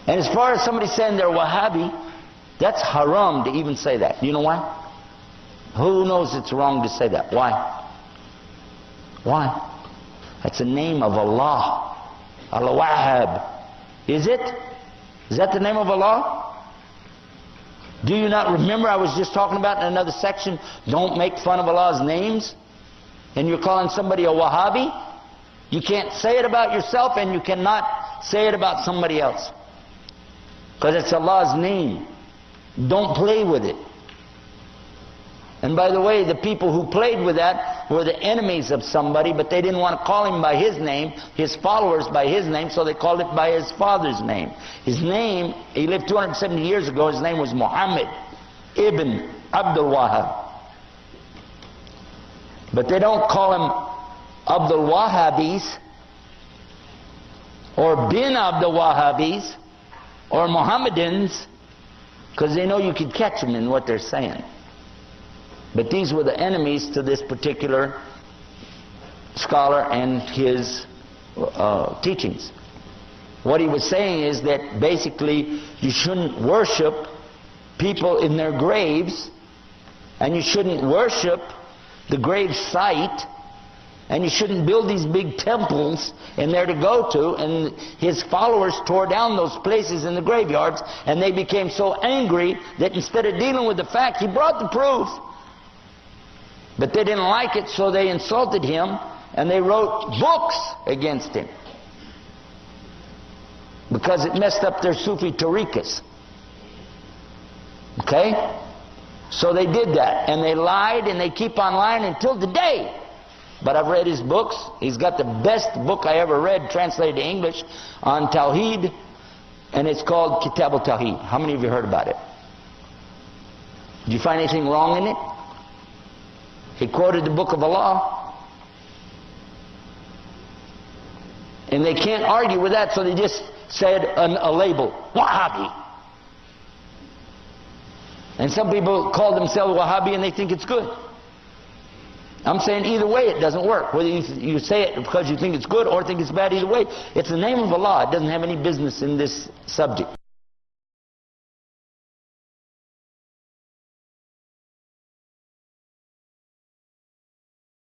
And as far as somebody saying they're Wahhabi, that's haram to even say that. You know why? Who knows it's wrong to say that? Why? Why? That's the name of Allah. Al-Wahhab. Is it? Is that the name of Allah? Do you not remember I was just talking about in another section, don't make fun of Allah's names? And you're calling somebody a Wahhabi? You can't say it about yourself, and you cannot say it about somebody else. Because it's Allah's name. Don't play with it. And by the way, the people who played with that were the enemies of somebody, but they didn't want to call him by his name, his followers by his name, so they called it by his father's name. His name, he lived 270 years ago, his name was Muhammad ibn Abdul Wahhab. But they don't call him Abdul Wahhabis, or bin Abdul Wahhabis, or Mohammedans, because they know you could catch them in what they're saying. But these were the enemies to this particular scholar and his teachings. What he was saying is that basically you shouldn't worship people in their graves, and you shouldn't worship the grave site, and you shouldn't build these big temples in there to go to. And his followers tore down those places in the graveyards, and they became so angry that instead of dealing with the fact, he brought the proof. But they didn't like it, so they insulted him, and they wrote books against him. Because it messed up their Sufi tariqas. Okay? So they did that, and they lied, and they keep on lying until today. But I've read his books. He's got the best book I ever read, translated to English, on Tawheed, and it's called Kitab al-Tawheed. How many of you heard about it? Did you find anything wrong in it? He quoted the book of Allah. And they can't argue with that, so they just said a label, Wahhabi. And some people call themselves Wahhabi and they think it's good. I'm saying either way it doesn't work. Whether you say it because you think it's good or think it's bad, either way, it's the name of Allah. It doesn't have any business in this subject.